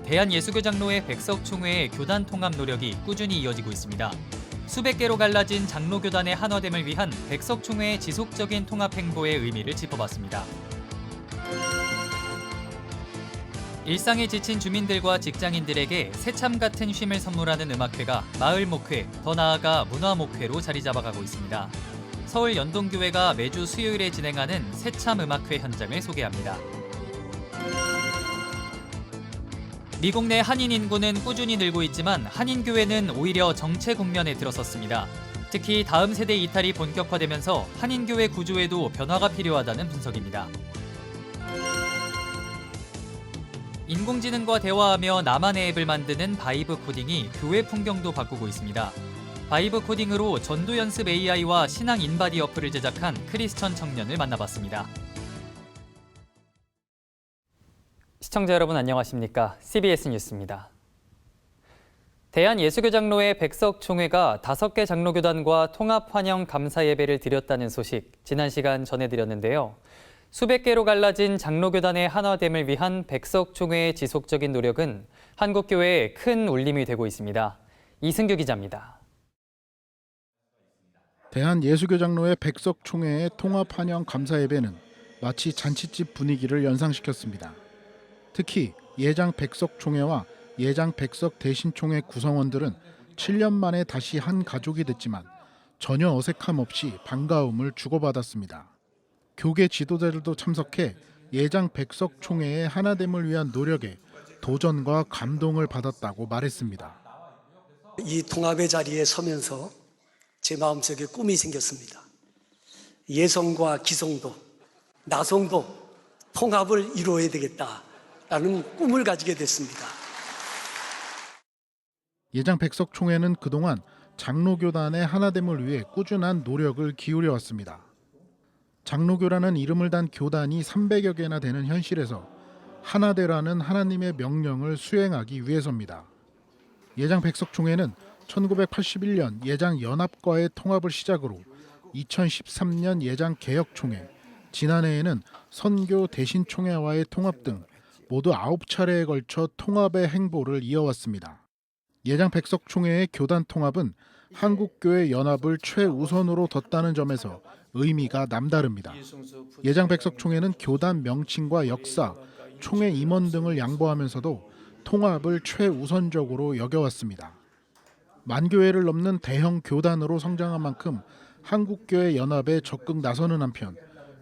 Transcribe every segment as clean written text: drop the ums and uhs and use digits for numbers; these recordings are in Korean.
대한예수교장로회 백석총회의 교단 통합 노력이 꾸준히 이어지고 있습니다. 수백 개로 갈라진 장로교단의 한화됨을 위한 백석총회의 지속적인 통합 행보의 의미를 짚어봤습니다. 일상에 지친 주민들과 직장인들에게 새참 같은 쉼을 선물하는 음악회가 마을 목회, 더 나아가 문화 목회로 자리 잡아가고 있습니다. 서울 연동교회가 매주 수요일에 진행하는 새참 음악회 현장을 소개합니다. 미국 내 한인 인구는 꾸준히 늘고 있지만 한인교회는 오히려 정체 국면에 들어섰습니다. 특히 다음 세대 이탈이 본격화되면서 한인교회 구조에도 변화가 필요하다는 분석입니다. 인공지능과 대화하며 나만의 앱을 만드는 바이브 코딩이 교회 풍경도 바꾸고 있습니다. 바이브 코딩으로 전도 연습 AI와 신앙 인바디 어플을 제작한 크리스천 청년을 만나봤습니다. 시청자 여러분 안녕하십니까? CBS 뉴스입니다. 대한예수교장로회 백석총회가 5개 장로교단과 통합 환영 감사 예배를 드렸다는 소식 지난 시간 전해드렸는데요. 수백 개로 갈라진 장로교단의 한화됨을 위한 백석총회의 지속적인 노력은 한국교회에 큰 울림이 되고 있습니다. 이승규 기자입니다. 대한예수교장로회 백석총회의 통합 환영 감사 예배는 마치 잔치집 분위기를 연상시켰습니다. 특히 예장 백석총회와 예장 백석 대신총회 구성원들은 7년 만에 다시 한 가족이 됐지만 전혀 어색함 없이 반가움을 주고받았습니다. 교계 지도자들도 참석해 예장 백석총회의 하나됨을 위한 노력에 도전과 감동을 받았다고 말했습니다. 이 통합의 자리에 서면서 제 마음속에 꿈이 생겼습니다. 예성과 기성도, 나성도 통합을 이루어야 되겠다라는 꿈을 가지게 됐습니다. 예장 백석총회는 그동안 장로교단의 하나됨을 위해 꾸준한 노력을 기울여왔습니다. 장로교라는 이름을 단 교단이 300여 개나 되는 현실에서 하나되라는 하나님의 명령을 수행하기 위해서입니다. 예장 백석총회는 1981년 예장 연합과의 통합을 시작으로 2013년 예장 개혁총회, 지난해에는 선교 대신총회와의 통합 등 모두 9차례에 걸쳐 통합의 행보를 이어왔습니다. 예장 백석총회의 교단 통합은 한국교회 연합을 최우선으로 뒀다는 점에서 의미가 남다릅니다. 예장 백석총회는 교단 명칭과 역사, 총회 임원 등을 양보하면서도 통합을 최우선적으로 여겨왔습니다. 만 교회를 넘는 대형 교단으로 성장한 만큼 한국교회 연합에 적극 나서는 한편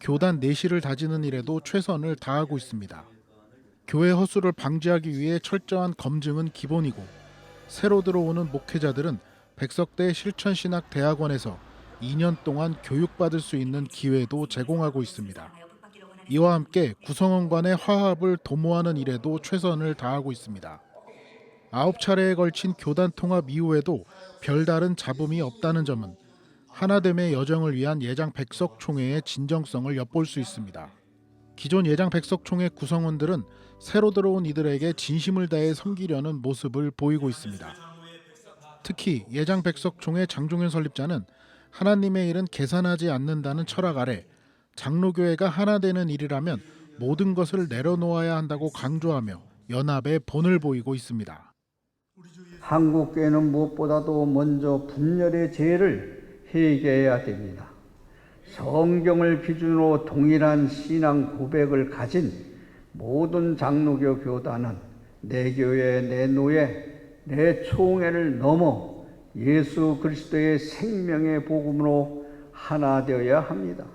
교단 내실을 다지는 일에도 최선을 다하고 있습니다. 교회 허술을 방지하기 위해 철저한 검증은 기본이고 새로 들어오는 목회자들은 백석대 실천신학대학원에서 2년 동안 교육받을 수 있는 기회도 제공하고 있습니다. 이와 함께 구성원 간의 화합을 도모하는 일에도 최선을 다하고 있습니다. 9차례에 걸친 교단 통합 이후에도 별다른 잡음이 없다는 점은 하나됨의 여정을 위한 예장 백석총회의 진정성을 엿볼 수 있습니다. 기존 예장 백석총회 구성원들은 새로 들어온 이들에게 진심을 다해 섬기려는 모습을 보이고 있습니다. 특히 예장 백석총회 장종현 설립자는 하나님의 일은 계산하지 않는다는 철학 아래 장로교회가 하나 되는 일이라면 모든 것을 내려놓아야 한다고 강조하며 연합의 본을 보이고 있습니다. 한국교회는 무엇보다도 먼저 분열의 죄를 해결해야 됩니다. 성경을 기준으로 동일한 신앙 고백을 가진 모든 장로교 교단은 내 교회, 내 노예, 내 총회를 넘어 예수 그리스도의 생명의 복음으로 하나 되어야 합니다.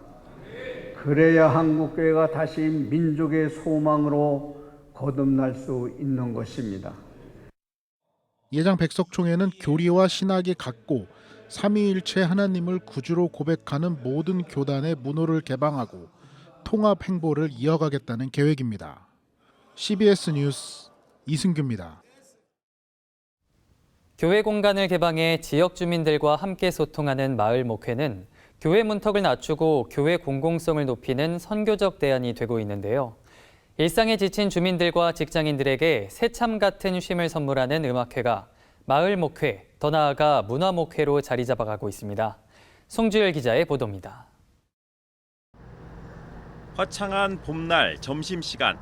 그래야 한국교회가 다시 민족의 소망으로 거듭날 수 있는 것입니다. 예장 백석총회는 교리와 신학이 같고 삼위일체 하나님을 구주로 고백하는 모든 교단의 문호를 개방하고 통합 행보를 이어가겠다는 계획입니다. CBS 뉴스 이승규입니다. 교회 공간을 개방해 지역 주민들과 함께 소통하는 마을 목회는 교회 문턱을 낮추고 교회 공공성을 높이는 선교적 대안이 되고 있는데요. 일상에 지친 주민들과 직장인들에게 새참 같은 쉼을 선물하는 음악회가 마을 목회, 더 나아가 문화 목회로 자리 잡아가고 있습니다. 송주열 기자의 보도입니다. 화창한 봄날 점심시간,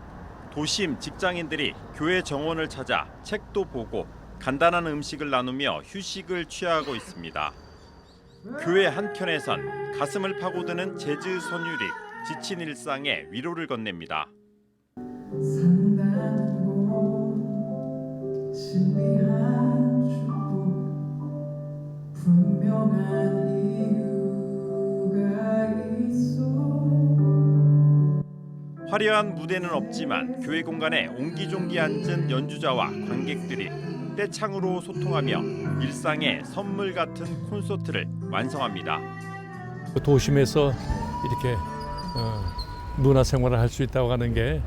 도심 직장인들이 교회 정원을 찾아 책도 보고 간단한 음식을 나누며 휴식을 취하고 있습니다. 교회 한켠에선 가슴을 파고드는 재즈 선율이 지친 일상에 위로를 건넵니다. 화려한 무대는 없지만 교회 공간에 옹기종기 앉은 연주자와 관객들이 떼창으로 소통하며 일상의 선물 같은 콘서트를 완성합니다. 도심에서 이렇게 문화생활을 할 수 있다고 하는 게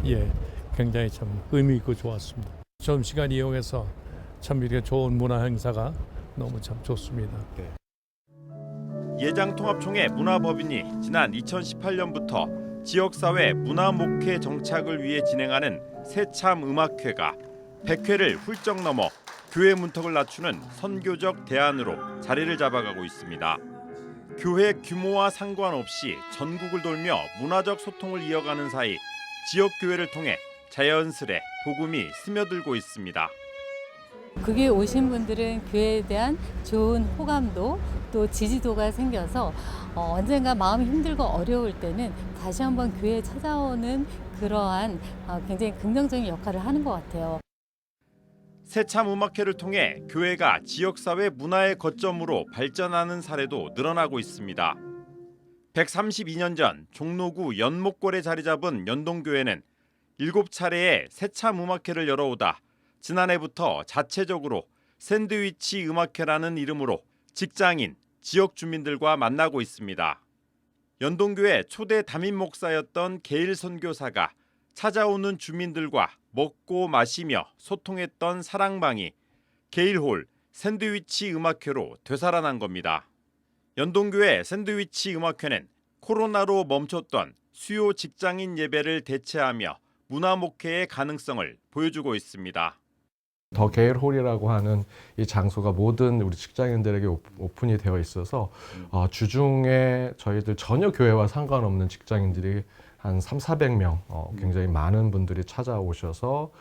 굉장히 참 의미 있고 좋았습니다. 점심시간 이용해서 참 이렇게 좋은 문화 행사가 너무 참 좋습니다. 예장통합총회 문화법인이 지난 2018년부터 지역사회 문화목회 정착을 위해 진행하는 새참 음악회가 100회를 훌쩍 넘어 교회 문턱을 낮추는 선교적 대안으로 자리를 잡아가고 있습니다. 교회 규모와 상관없이 전국을 돌며 문화적 소통을 이어가는 사이 지역 교회를 통해 자연스레 복음이 스며들고 있습니다. 거기에 오신 분들은 교회에 대한 좋은 호감도 또 지지도가 생겨서 언젠가 마음이 힘들고 어려울 때는 다시 한번 교회에 찾아오는 그러한 굉장히 긍정적인 역할을 하는 것 같아요. 새참 음악회를 통해 교회가 지역사회 문화의 거점으로 발전하는 사례도 늘어나고 있습니다. 132년 전 종로구 연목골에 자리 잡은 연동교회는 7차례의 새참 음악회를 열어오다 지난해부터 자체적으로 샌드위치 음악회라는 이름으로 직장인, 지역 주민들과 만나고 있습니다. 연동교회 초대 담임 목사였던 게일 선교사가 찾아오는 주민들과 먹고 마시며 소통했던 사랑방이 게일홀 샌드위치 음악회로 되살아난 겁니다. 연동교회 샌드위치 음악회는 코로나로 멈췄던 수요 직장인 예배를 대체하며 문화목회의 가능성을 보여주고 있습니다. 더 게일홀이라고 하는 이 장소가 모든 우리 직장인들에게 오픈이 되어 있어서 주중에 저희들 전혀 교회와 상관없는 직장인들이 한 300~400명 굉장히 많은 분들이 찾아오셔서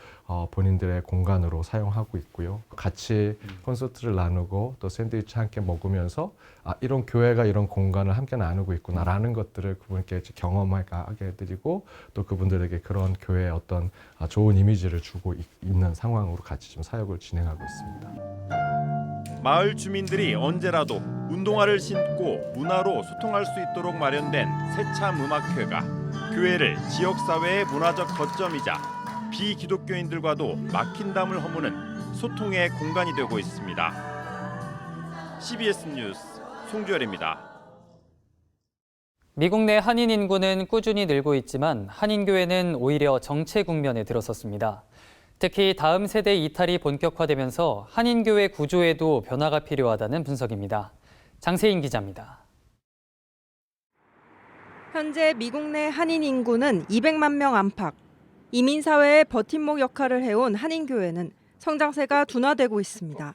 본인들의 공간으로 사용하고 있고요. 같이 콘서트를 나누고 또 샌드위치 함께 먹으면서 이런 교회가 이런 공간을 함께 나누고 있구나라는 것들을 그분께 경험하게 해드리고 또 그분들에게 그런 교회의 어떤 좋은 이미지를 주고 있는 상황으로 같이 좀 사역을 진행하고 있습니다. 마을 주민들이 언제라도 운동화를 신고 문화로 소통할 수 있도록 마련된 새참 음악회가 교회를 지역사회의 문화적 거점이자 비기독교인들과도 막힌 담을 허무는 소통의 공간이 되고 있습니다. CBS 뉴스 송주열입니다. 미국 내 한인 인구는 꾸준히 늘고 있지만 한인교회는 오히려 정체 국면에 들어섰습니다. 특히 다음 세대 이탈이 본격화되면서 한인교회 구조에도 변화가 필요하다는 분석입니다. 장세인 기자입니다. 현재 미국 내 한인 인구는 200만 명 안팎. 이민사회의 버팀목 역할을 해온 한인교회는 성장세가 둔화되고 있습니다.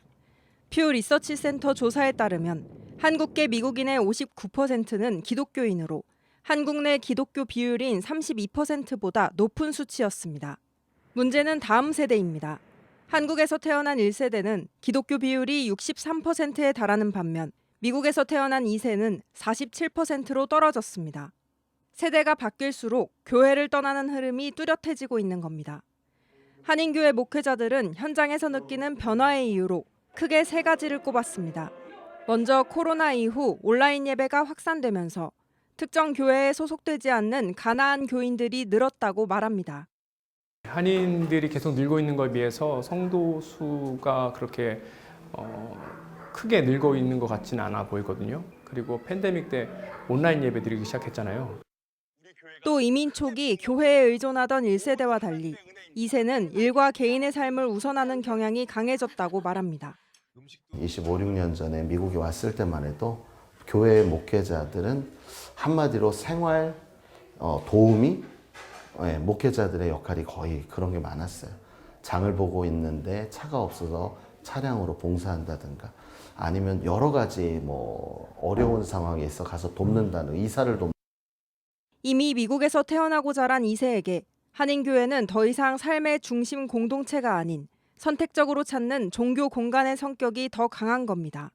퓨 리서치 센터 조사에 따르면 한국계 미국인의 59%는 기독교인으로 한국 내 기독교 비율인 32%보다 높은 수치였습니다. 문제는 다음 세대입니다. 한국에서 태어난 1세대는 기독교 비율이 63%에 달하는 반면 미국에서 태어난 2세는 47%로 떨어졌습니다. 세대가 바뀔수록 교회를 떠나는 흐름이 뚜렷해지고 있는 겁니다. 한인교회 목회자들은 현장에서 느끼는 변화의 이유로 크게 3가지를 꼽았습니다. 먼저 코로나 이후 온라인 예배가 확산되면서 특정 교회에 소속되지 않는 가나안 교인들이 늘었다고 말합니다. 한인들이 계속 늘고 있는 것에 비해서 성도 수가 그렇게 크게 늘고 있는 것 같지는 않아 보이거든요. 그리고 팬데믹 때 온라인 예배 드리기 시작했잖아요. 또 이민 초기 교회에 의존하던 1세대와 달리 2세는 일과 개인의 삶을 우선하는 경향이 강해졌다고 말합니다. 25, 6년 전에 미국에 왔을 때만 해도 교회 목회자들은 한마디로 생활 도우미, 목회자들의 역할이 거의 그런 게 많았어요. 장을 보고 있는데 차가 없어서 차량으로 봉사한다든가 아니면 여러 가지 어려운 상황에 있어 가서 돕는다는 이사를 돕는. 이미 미국에서 태어나고 자란 2세에게 한인교회는 더 이상 삶의 중심 공동체가 아닌 선택적으로 찾는 종교 공간의 성격이 더 강한 겁니다.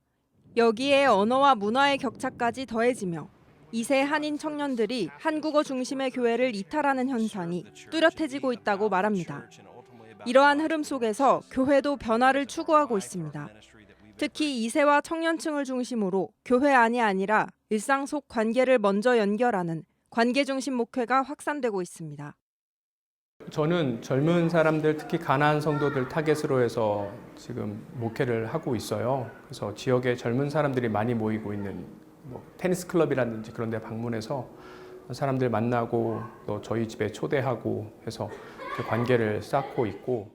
여기에 언어와 문화의 격차까지 더해지며 2세 한인 청년들이 한국어 중심의 교회를 이탈하는 현상이 뚜렷해지고 있다고 말합니다. 이러한 흐름 속에서 교회도 변화를 추구하고 있습니다. 특히 2세와 청년층을 중심으로 교회 안이 아니라 일상 속 관계를 먼저 연결하는 관계 중심 목회가 확산되고 있습니다. 저는 젊은 사람들, 특히 가난한 성도들 타겟으로 해서 지금 목회를 하고 있어요. 그래서 지역에 젊은 사람들이 많이 모이고 있는 테니스 클럽이라든지 그런 데 방문해서 사람들 만나고 또 저희 집에 초대하고 해서 그 관계를 쌓고 있고.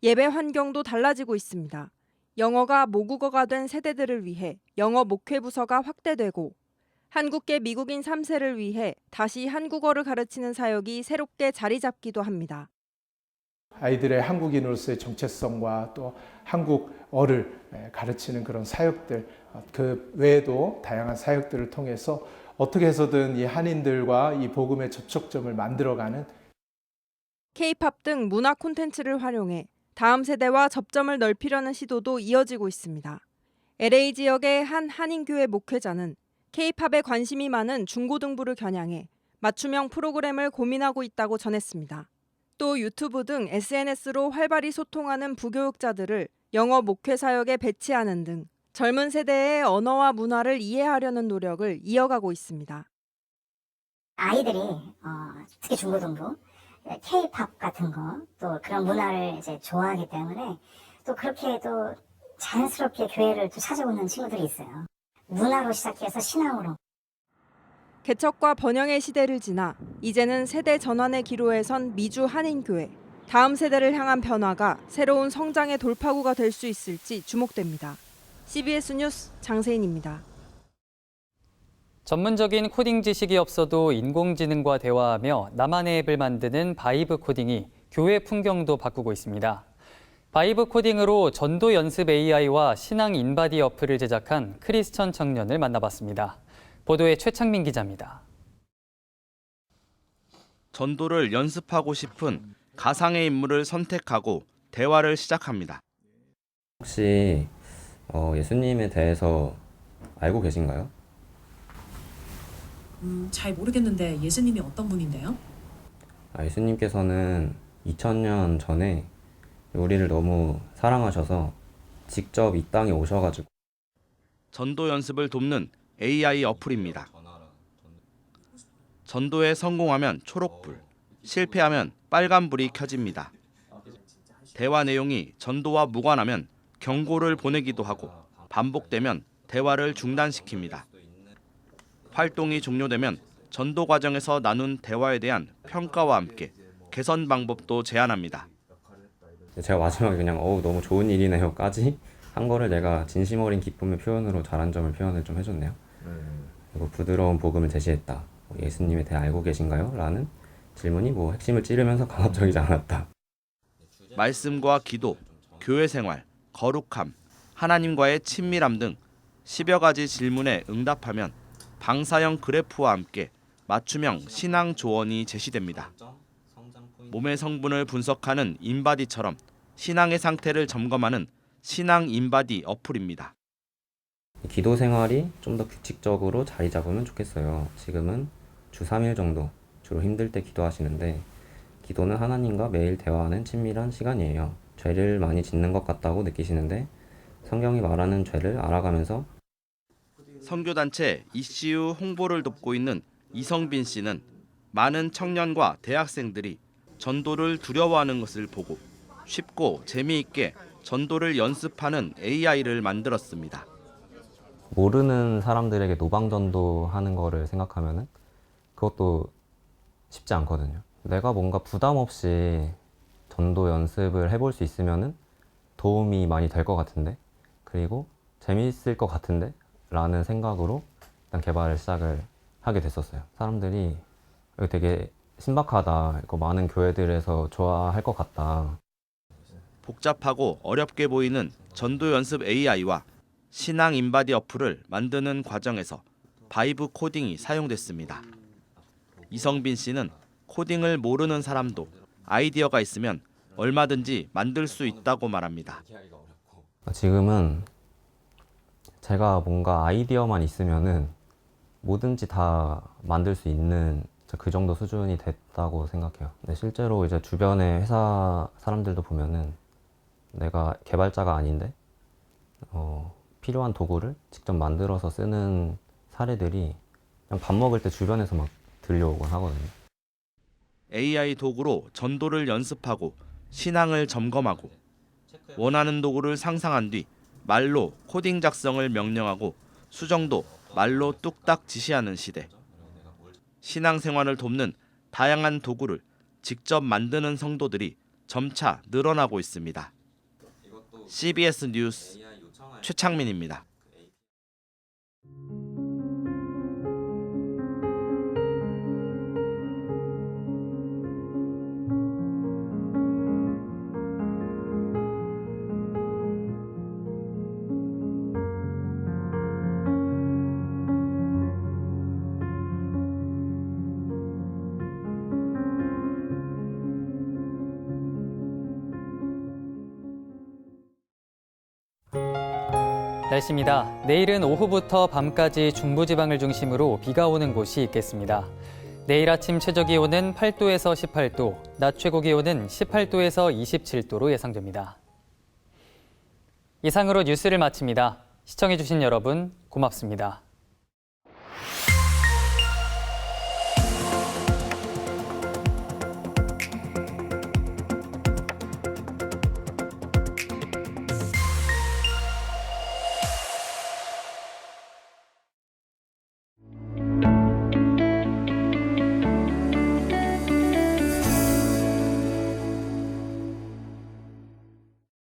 예배 환경도 달라지고 있습니다. 영어가 모국어가 된 세대들을 위해 영어 목회 부서가 확대되고 한국계 미국인 3세를 위해 다시 한국어를 가르치는 사역이 새롭게 자리 잡기도 합니다. 아이들의 한국인으로서의 정체성과 또 한국어를 가르치는 그런 사역들, 그 외에도 다양한 사역들을 통해서 어떻게 해서든 이 한인들과 이 복음의 접촉점을 만들어가는 K-팝 등 문화 콘텐츠를 활용해 다음 세대와 접점을 넓히려는 시도도 이어지고 있습니다. LA 지역의 한 한인교회 목회자는 K-팝에 관심이 많은 중고등부를 겨냥해 맞춤형 프로그램을 고민하고 있다고 전했습니다. 또 유튜브 등 SNS로 활발히 소통하는 부교육자들을 영어 목회 사역에 배치하는 등 젊은 세대의 언어와 문화를 이해하려는 노력을 이어가고 있습니다. 아이들이 특히 중고등부 K-팝 같은 거 또 그런 문화를 이제 좋아하기 때문에 또 그렇게 또 자연스럽게 교회를 또 찾아오는 친구들이 있어요. 문화로 시작해서 신앙으로. 개척과 번영의 시대를 지나 이제는 세대 전환의 기로에 선 미주 한인교회. 다음 세대를 향한 변화가 새로운 성장의 돌파구가 될 수 있을지 주목됩니다. CBS 뉴스 장세인입니다. 전문적인 코딩 지식이 없어도 인공지능과 대화하며 나만의 앱을 만드는 바이브 코딩이 교회 풍경도 바꾸고 있습니다. 바이브 코딩으로 전도 연습 AI와 신앙 인바디 어플을 제작한 크리스천 청년을 만나봤습니다. 보도에 최창민 기자입니다. 전도를 연습하고 싶은 가상의 인물을 선택하고 대화를 시작합니다. 혹시 예수님에 대해서 알고 계신가요? 잘 모르겠는데 예수님이 어떤 분인데요? 예수님께서는 2000년 전에 우리를 너무 사랑하셔서 직접 이 땅에 오셔가지고 전도 연습을 돕는 AI 어플입니다. 전도에 성공하면 초록불, 실패하면 빨간불이 켜집니다. 대화 내용이 전도와 무관하면 경고를 보내기도 하고 반복되면 대화를 중단시킵니다. 활동이 종료되면 전도 과정에서 나눈 대화에 대한 평가와 함께 개선 방법도 제안합니다. 제가 마지막에 그냥 너무 좋은 일이네요까지 한 거를 내가 진심 어린 기쁨의 표현으로 잘한 점을 표현을 좀 해줬네요. 그리고 부드러운 복음을 제시했다. 예수님에 대해 알고 계신가요? 라는 질문이 핵심을 찌르면서 강압적이지 않았다. 말씀과 기도, 교회 생활, 거룩함, 하나님과의 친밀함 등 10여 가지 질문에 응답하면 방사형 그래프와 함께 맞춤형 신앙 조언이 제시됩니다. 몸의 성분을 분석하는 인바디처럼 신앙의 상태를 점검하는 신앙 인바디 어플입니다. 기도 생활이 좀 더 규칙적으로 자리 잡으면 좋겠어요. 지금은 주 3일 정도 주로 힘들 때 기도하시는데 기도는 하나님과 매일 대화하는 친밀한 시간이에요. 죄를 많이 짓는 것 같다고 느끼시는데 성경이 말하는 죄를 알아가면서 선교단체 ECU 홍보를 돕고 있는 이성빈 씨는 많은 청년과 대학생들이 전도를 두려워하는 것을 보고 쉽고 재미있게 전도를 연습하는 AI를 만들었습니다. 모르는 사람들에게 노방전도 하는 거를 생각하면은 그것도 쉽지 않거든요. 내가 뭔가 부담 없이 전도 연습을 해볼 수 있으면은 도움이 많이 될 것 같은데, 그리고 재미있을 것 같은데 라는 생각으로 일단 개발을 시작을 하게 됐었어요. 사람들이 되게 신박하다, 이거 많은 교회들에서 좋아할 것 같다. 복잡하고 어렵게 보이는 전도 연습 AI와 신앙 인바디 어플을 만드는 과정에서 바이브 코딩이 사용됐습니다. 이성빈 씨는 코딩을 모르는 사람도 아이디어가 있으면 얼마든지 만들 수 있다고 말합니다. 지금은 제가 뭔가 아이디어만 있으면은 뭐든지 다 만들 수 있는 그 정도 수준이 됐다고 생각해요. 근데 실제로 이제 주변의 회사 사람들도 보면은 내가 개발자가 아닌데 필요한 도구를 직접 만들어서 쓰는 사례들이 그냥 밥 먹을 때 주변에서 막 들려오곤 하거든요. AI 도구로 전도를 연습하고 신앙을 점검하고 원하는 도구를 상상한 뒤 말로 코딩 작성을 명령하고 수정도 말로 뚝딱 지시하는 시대. 신앙생활을 돕는 다양한 도구를 직접 만드는 성도들이 점차 늘어나고 있습니다. CBS 뉴스 최창민입니다. 날씨입니다. 내일은 오후부터 밤까지 중부지방을 중심으로 비가 오는 곳이 있겠습니다. 내일 아침 최저기온은 8도에서 18도, 낮 최고기온은 18도에서 27도로 예상됩니다. 이상으로 뉴스를 마칩니다. 시청해주신 여러분 고맙습니다.